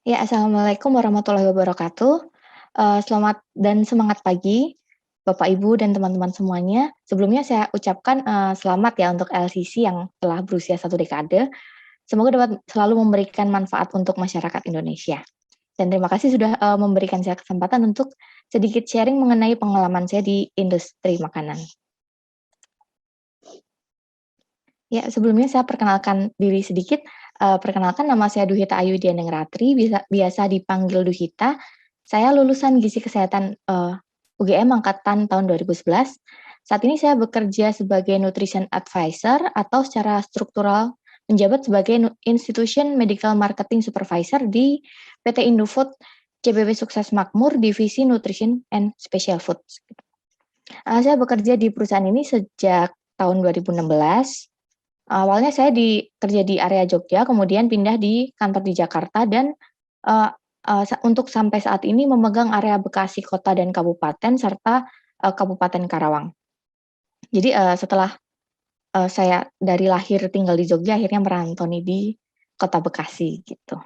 Ya, assalamualaikum warahmatullahi wabarakatuh. Selamat dan semangat pagi, Bapak Ibu dan teman-teman semuanya. Sebelumnya saya ucapkan selamat ya untuk LCC yang telah berusia 1 dekade. Semoga dapat selalu memberikan manfaat untuk masyarakat Indonesia. Dan terima kasih sudah memberikan saya kesempatan untuk sedikit sharing mengenai pengalaman saya di industri makanan. Ya, sebelumnya saya perkenalkan diri sedikit. Perkenalkan, nama saya Duhita Ayu Dianengratri, biasa dipanggil Duhita. Saya lulusan Gizi Kesehatan UGM angkatan tahun 2011. Saat ini saya bekerja sebagai Nutrition Advisor atau secara struktural menjabat sebagai Institution Medical Marketing Supervisor di PT Indofood CBW Sukses Makmur Divisi Nutrition and Special Foods. Saya bekerja di perusahaan ini sejak tahun 2016. Awalnya saya kerja di area Jogja, kemudian pindah di kantor di Jakarta dan, eee eee, untuk sampai saat ini memegang area Bekasi Kota dan Kabupaten serta, Kabupaten Karawang. Jadi, setelah, saya dari lahir tinggal di Jogja, akhirnya merantau nih di Kota Bekasi, gitu.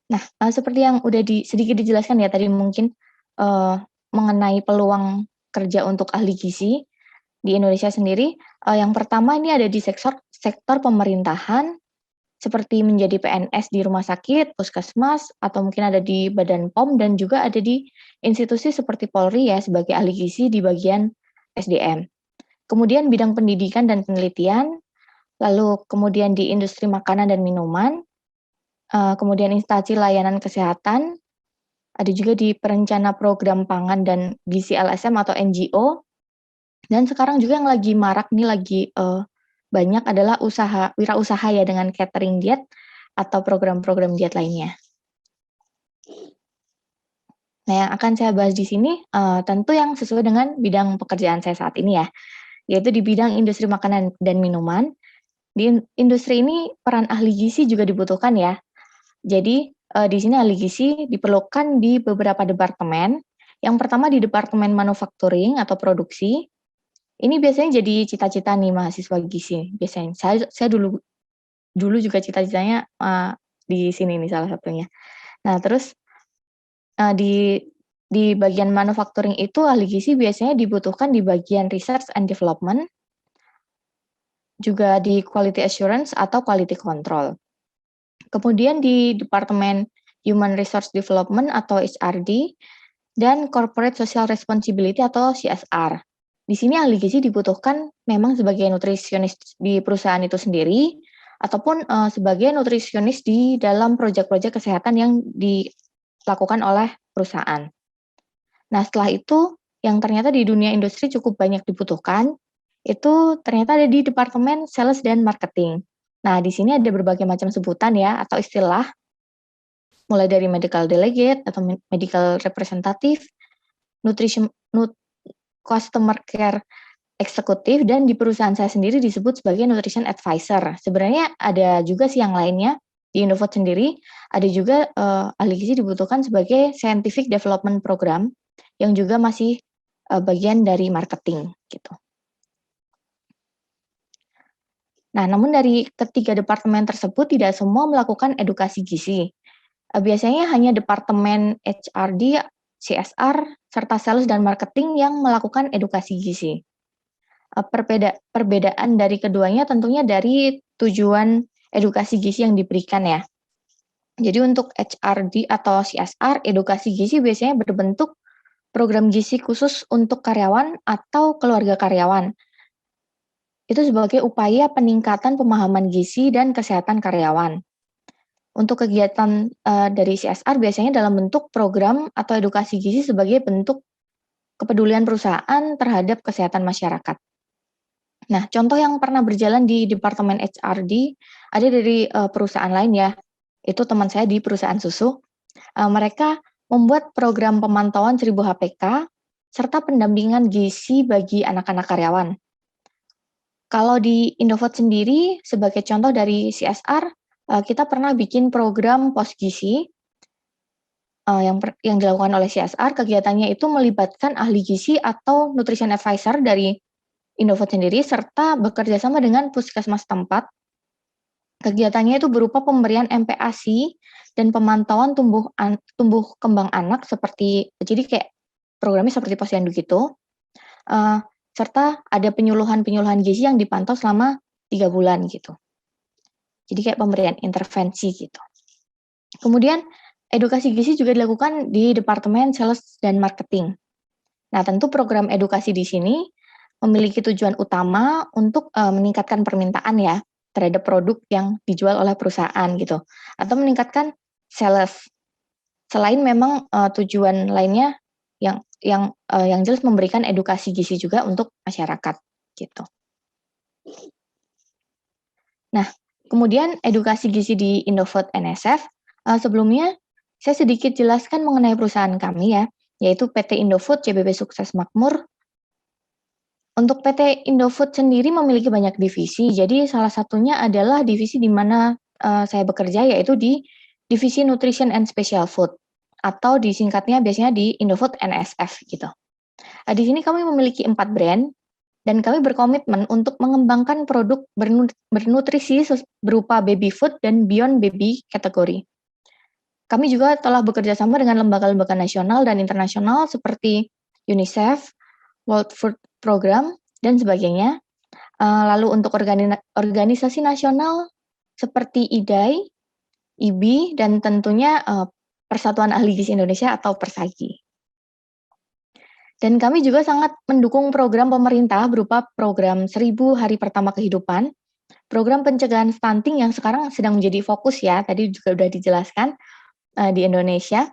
Nah, seperti yang udah sedikit dijelaskan ya tadi mungkin, eee, mengenai peluang kerja untuk ahli gizi di Indonesia sendiri, yang pertama ini ada di sektor pemerintahan, seperti menjadi PNS di rumah sakit, puskesmas, atau mungkin ada di Badan POM dan juga ada di institusi seperti Polri ya sebagai ahli gizi di bagian SDM. Kemudian bidang pendidikan dan penelitian, lalu kemudian di industri makanan dan minuman, kemudian instansi layanan kesehatan, ada juga di perencana program pangan dan gizi LSM atau NGO, dan sekarang juga yang lagi marak nih, lagi, banyak adalah wirausaha ya dengan catering diet atau program-program diet lainnya. Nah, yang akan saya bahas di sini, tentu yang sesuai dengan bidang pekerjaan saya saat ini ya, yaitu di bidang industri makanan dan minuman. Di industri ini peran ahli gizi juga dibutuhkan ya. Jadi, di sini ahli gizi diperlukan di beberapa departemen. Yang pertama di departemen manufacturing atau produksi. Ini biasanya jadi cita-cita nih mahasiswa gizi, biasanya. Saya dulu dulu juga cita-citanya, di sini nih salah satunya. Nah terus, di bagian manufacturing itu ahli gizi biasanya dibutuhkan di bagian research and development, juga di quality assurance atau quality control. Kemudian di departemen human resource development atau HRD, dan corporate social responsibility atau CSR. Di sini ahli gizi dibutuhkan memang sebagai nutrisionis di perusahaan itu sendiri, ataupun, sebagai nutrisionis di dalam proyek-proyek kesehatan yang dilakukan oleh perusahaan. Nah, setelah itu yang ternyata di dunia industri cukup banyak dibutuhkan, itu ternyata ada di departemen sales dan marketing. Nah, di sini ada berbagai macam sebutan ya atau istilah, mulai dari medical delegate atau medical representative, nutrition customer care eksekutif, dan di perusahaan saya sendiri disebut sebagai nutrition advisor. Sebenarnya ada juga sih yang lainnya, di Indofood sendiri ada juga, ahli gizi dibutuhkan sebagai scientific development program, yang juga masih, bagian dari marketing, gitu. Nah, namun dari ketiga departemen tersebut tidak semua melakukan edukasi gizi. Biasanya hanya departemen HRD, CSR, serta sales dan marketing yang melakukan edukasi gizi. Perbedaan dari keduanya tentunya dari tujuan edukasi gizi yang diberikan ya. Jadi untuk HRD atau CSR, edukasi gizi biasanya berbentuk program gizi khusus untuk karyawan atau keluarga karyawan. Itu sebagai upaya peningkatan pemahaman gizi dan kesehatan karyawan. Untuk kegiatan, dari CSR biasanya dalam bentuk program atau edukasi gizi sebagai bentuk kepedulian perusahaan terhadap kesehatan masyarakat. Nah, contoh yang pernah berjalan di departemen HRD, ada dari, perusahaan lain ya, itu teman saya di perusahaan susu. Mereka membuat program pemantauan 1000 HPK, serta pendampingan gizi bagi anak-anak karyawan. Kalau di Indofood sendiri, sebagai contoh dari CSR, kita pernah bikin program pos gizi, yang dilakukan oleh CSR. Kegiatannya itu melibatkan ahli gizi atau nutrition advisor dari Indofood sendiri, serta bekerja sama dengan puskesmas tempat Kegiatannya itu berupa pemberian MPASI dan pemantauan tumbuh kembang anak jadi kayak programnya seperti posyandu gitu, serta ada penyuluhan-penyuluhan gizi yang dipantau selama 3 bulan gitu. Jadi kayak pemberian intervensi gitu. Kemudian edukasi gizi juga dilakukan di Departemen Sales dan Marketing. Nah, tentu program edukasi di sini memiliki tujuan utama untuk meningkatkan permintaan ya terhadap produk yang dijual oleh perusahaan gitu, atau meningkatkan sales. Selain memang tujuan lainnya yang jelas memberikan edukasi gizi juga untuk masyarakat gitu. Nah, kemudian edukasi gizi di Indofood NSF, sebelumnya saya sedikit jelaskan mengenai perusahaan kami ya, yaitu PT Indofood CBB Sukses Makmur. Untuk PT Indofood sendiri memiliki banyak divisi, jadi salah satunya adalah divisi di mana saya bekerja, yaitu di Divisi Nutrition and Special Food, atau disingkatnya biasanya di Indofood NSF gitu. Di sini kami memiliki 4 brand, dan kami berkomitmen untuk mengembangkan produk bernutrisi berupa baby food dan beyond baby kategori. Kami juga telah bekerja sama dengan lembaga-lembaga nasional dan internasional seperti UNICEF, World Food Program, dan sebagainya. Lalu untuk organisasi nasional seperti IDAI, IBI, dan tentunya Persatuan Ahli Gizi Indonesia atau Persagi. Dan kami juga sangat mendukung program pemerintah berupa program 1000 Hari Pertama Kehidupan, program pencegahan stunting yang sekarang sedang menjadi fokus ya, tadi juga sudah dijelaskan di Indonesia,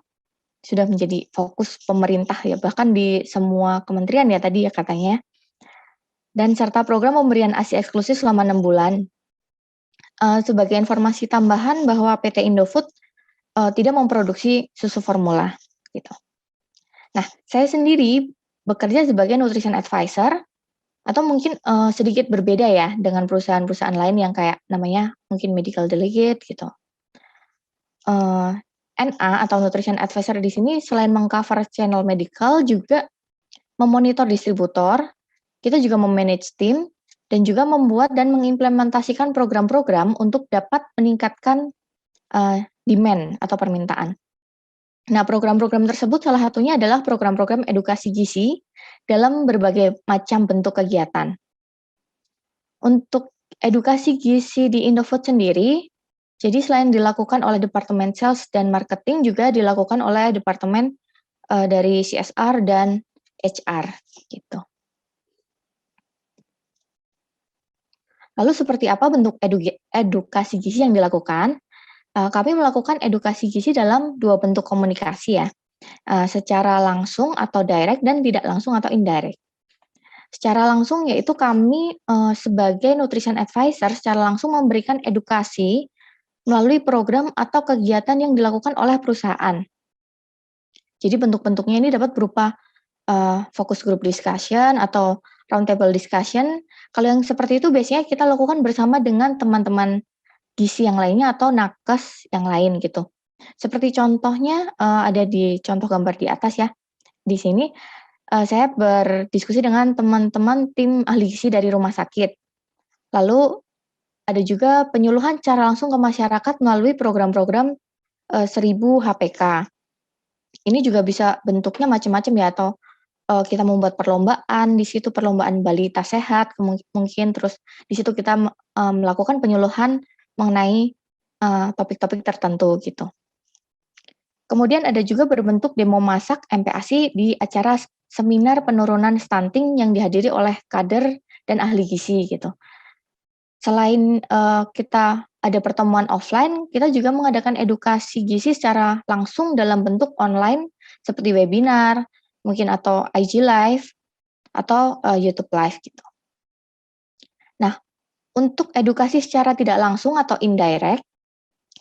sudah menjadi fokus pemerintah ya, bahkan di semua kementerian ya tadi ya katanya. Dan serta program pemberian ASI eksklusif selama 6 bulan. Sebagai informasi tambahan bahwa PT Indofood tidak memproduksi susu formula gitu. Nah, saya sendiri bekerja sebagai nutrition advisor atau mungkin sedikit berbeda ya dengan perusahaan-perusahaan lain yang kayak namanya mungkin medical delegate gitu. NA atau nutrition advisor di sini selain mengcover channel medical juga memonitor distributor, kita juga memanage tim dan juga membuat dan mengimplementasikan program-program untuk dapat meningkatkan demand atau permintaan. Nah, program-program tersebut salah satunya adalah program-program edukasi gizi dalam berbagai macam bentuk kegiatan. Untuk edukasi gizi di Indofood sendiri, jadi selain dilakukan oleh Departemen Sales dan Marketing, juga dilakukan oleh Departemen dari CSR dan HR gitu. Lalu seperti apa bentuk edukasi gizi yang dilakukan? Kami melakukan edukasi gizi dalam 2 bentuk komunikasi ya, secara langsung atau direct dan tidak langsung atau indirect. Secara langsung yaitu kami sebagai nutrition advisor secara langsung memberikan edukasi melalui program atau kegiatan yang dilakukan oleh perusahaan. Jadi bentuk-bentuknya ini dapat berupa focus group discussion atau roundtable discussion. Kalau yang seperti itu biasanya kita lakukan bersama dengan teman-teman gizi yang lainnya atau nakes yang lain gitu. Seperti contohnya ada di contoh gambar di atas ya. Di sini saya berdiskusi dengan teman-teman tim ahli gizi dari rumah sakit. Lalu ada juga penyuluhan secara langsung ke masyarakat melalui program-program 1000 HPK. Ini juga bisa bentuknya macam-macam ya, atau kita membuat perlombaan, di situ perlombaan balita sehat, mungkin terus di situ kita melakukan penyuluhan mengenai topik-topik tertentu gitu. Kemudian ada juga berbentuk demo masak MPASI di acara seminar penurunan stunting yang dihadiri oleh kader dan ahli gizi gitu. Selain kita ada pertemuan offline, kita juga mengadakan edukasi gizi secara langsung dalam bentuk online seperti webinar, mungkin atau IG Live, atau YouTube Live gitu. Nah, untuk edukasi secara tidak langsung atau indirect,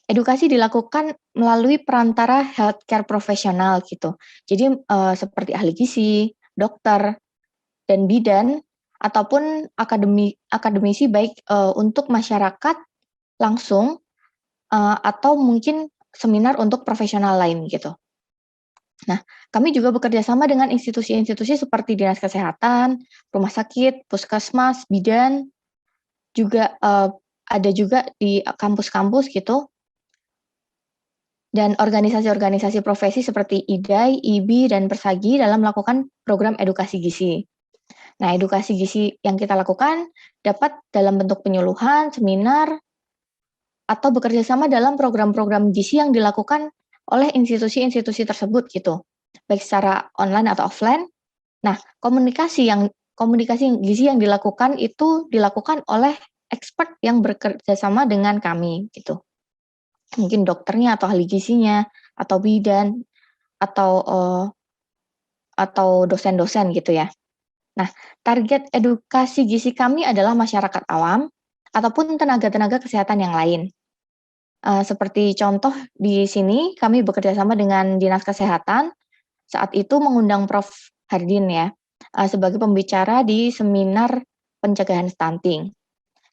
edukasi dilakukan melalui perantara healthcare profesional gitu. Jadi seperti ahli gizi, dokter, dan bidan, ataupun akademisi baik untuk masyarakat langsung atau mungkin seminar untuk profesional lain gitu. Nah, kami juga bekerja sama dengan institusi-institusi seperti Dinas Kesehatan, rumah sakit, puskesmas, bidan, juga ada juga di kampus-kampus gitu, dan organisasi-organisasi profesi seperti IDAI, IBI, dan Persagi dalam melakukan program edukasi gizi. Nah, edukasi gizi yang kita lakukan dapat dalam bentuk penyuluhan, seminar, atau bekerja sama dalam program-program gizi yang dilakukan oleh institusi-institusi tersebut gitu, baik secara online atau offline. Nah, komunikasi gizi yang dilakukan itu dilakukan oleh expert yang bekerja sama dengan kami gitu. Mungkin dokternya atau ahli gizinya atau bidan atau dosen-dosen gitu ya. Nah, target edukasi gizi kami adalah masyarakat awam ataupun tenaga-tenaga kesehatan yang lain. Seperti contoh di sini kami bekerja sama dengan Dinas Kesehatan, saat itu mengundang Prof. Hardin ya, sebagai pembicara di seminar pencegahan stunting.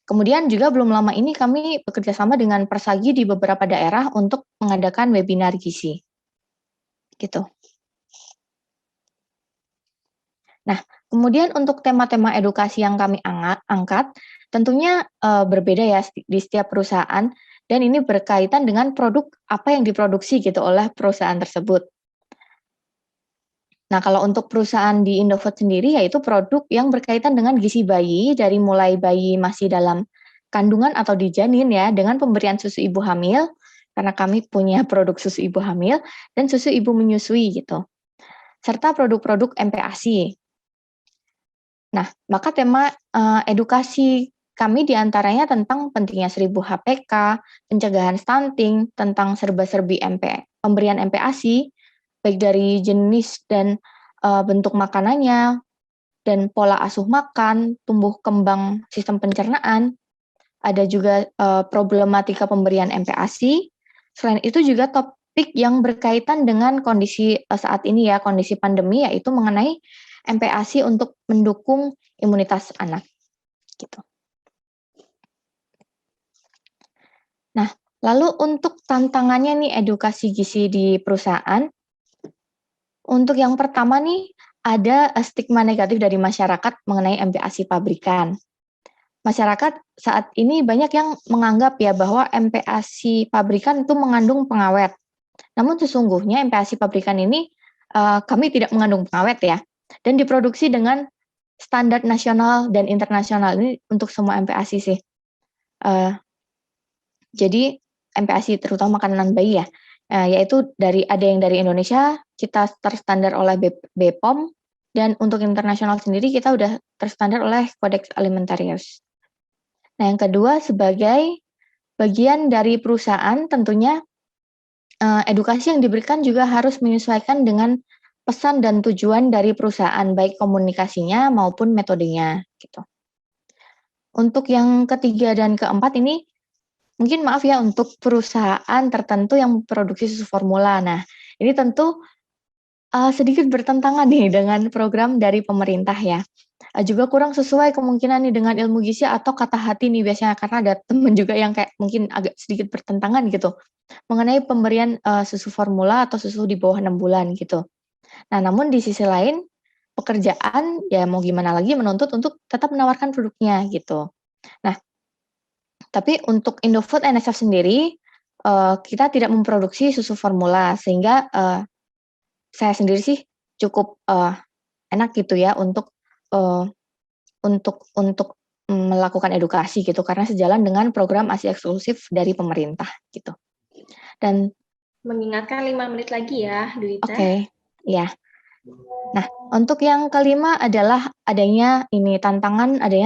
Kemudian juga belum lama ini kami bekerja sama dengan Persagi di beberapa daerah untuk mengadakan webinar gizi. Gitu. Nah, kemudian untuk tema-tema edukasi yang kami angkat, tentunya berbeda ya di setiap perusahaan, dan ini berkaitan dengan produk apa yang diproduksi gitu oleh perusahaan tersebut. Nah, kalau untuk perusahaan di Indofood sendiri, yaitu produk yang berkaitan dengan gizi bayi, dari mulai bayi masih dalam kandungan atau di janin ya, dengan pemberian susu ibu hamil, karena kami punya produk susu ibu hamil, dan susu ibu menyusui gitu. Serta produk-produk MPASI. Nah, maka tema edukasi kami diantaranya tentang pentingnya 1000 HPK, pencegahan stunting, tentang serba-serbi pemberian MPASI, baik dari jenis dan bentuk makanannya, dan pola asuh makan, tumbuh kembang sistem pencernaan, ada juga problematika pemberian MPASI. Selain itu juga topik yang berkaitan dengan kondisi saat ini ya, kondisi pandemi, yaitu mengenai MPASI untuk mendukung imunitas anak. Gitu. Nah, lalu untuk tantangannya nih edukasi gizi di perusahaan, untuk yang pertama nih ada stigma negatif dari masyarakat mengenai MPASI pabrikan. Masyarakat saat ini banyak yang menganggap ya bahwa MPASI pabrikan itu mengandung pengawet. Namun sesungguhnya MPASI pabrikan ini kami tidak mengandung pengawet ya, dan diproduksi dengan standar nasional dan internasional. Ini untuk semua MPASI sih. Jadi MPASI terutama makanan bayi ya, yaitu ada yang dari Indonesia, kita terstandar oleh BPOM, dan untuk internasional sendiri kita udah terstandar oleh Codex Alimentarius. Nah, yang kedua, sebagai bagian dari perusahaan tentunya edukasi yang diberikan juga harus menyesuaikan dengan pesan dan tujuan dari perusahaan, baik komunikasinya maupun metodenya gitu. Untuk yang ketiga dan keempat ini mungkin maaf ya untuk perusahaan tertentu yang memproduksi susu formula. Nah, ini tentu sedikit bertentangan nih dengan program dari pemerintah ya. Juga kurang sesuai kemungkinan nih dengan ilmu gizi atau kata hati nih biasanya, karena ada temen juga yang kayak mungkin agak sedikit bertentangan gitu mengenai pemberian susu formula atau susu di bawah 6 bulan gitu. Nah, namun di sisi lain pekerjaan ya mau gimana lagi menuntut untuk tetap menawarkan produknya gitu. Nah, tapi untuk Indofood NSF sendiri kita tidak memproduksi susu formula, sehingga saya sendiri sih cukup enak gitu ya untuk melakukan edukasi gitu, karena sejalan dengan program ASI eksklusif dari pemerintah gitu. Dan mengingatkan 5 menit lagi ya, Dwita. Oke, ya. Nah, untuk yang kelima adalah adanya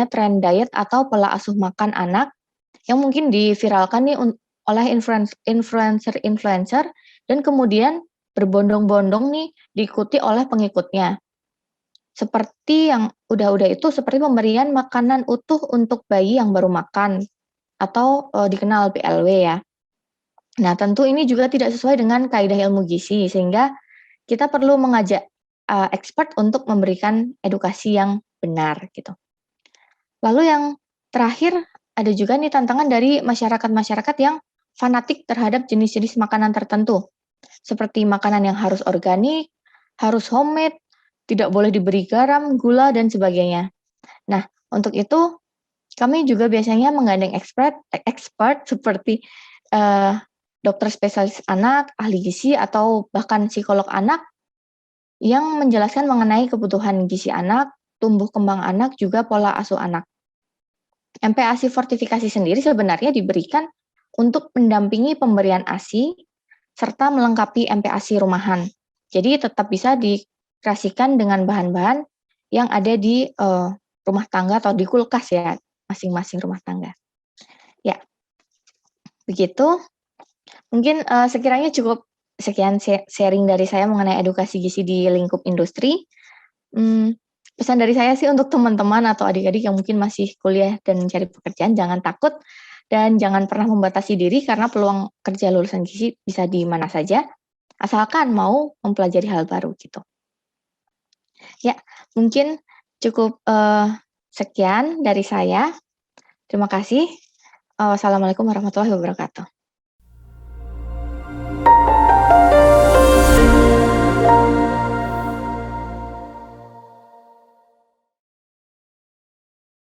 tren diet atau pola asuh makan anak yang mungkin diviralkan nih oleh influencer dan kemudian berbondong-bondong nih diikuti oleh pengikutnya. Seperti yang udah itu seperti pemberian makanan utuh untuk bayi yang baru makan atau dikenal PLW ya. Nah, tentu ini juga tidak sesuai dengan kaidah ilmu gizi, sehingga kita perlu mengajak expert untuk memberikan edukasi yang benar gitu. Lalu yang terakhir ada juga nih tantangan dari masyarakat-masyarakat yang fanatik terhadap jenis-jenis makanan tertentu. Seperti makanan yang harus organik, harus homemade, tidak boleh diberi garam, gula, dan sebagainya. Nah, untuk itu Kami juga biasanya menggandeng expert seperti dokter spesialis anak, ahli gizi, atau bahkan psikolog anak yang menjelaskan mengenai kebutuhan gizi anak, tumbuh kembang anak, juga pola asuh anak. MPASI fortifikasi sendiri sebenarnya diberikan untuk mendampingi pemberian ASI serta melengkapi MPASI rumahan. Jadi tetap bisa dikreasikan dengan bahan-bahan yang ada di rumah tangga atau di kulkas ya, masing-masing rumah tangga. Ya, begitu. Mungkin sekiranya cukup sekian sharing dari saya mengenai edukasi gizi di lingkup industri. Pesan dari saya sih untuk teman-teman atau adik-adik yang mungkin masih kuliah dan mencari pekerjaan, jangan takut dan jangan pernah membatasi diri karena peluang kerja lulusan gizi bisa di mana saja, asalkan mau mempelajari hal baru gitu. Ya, mungkin cukup sekian dari saya. Terima kasih. Wassalamualaikum warahmatullahi wabarakatuh.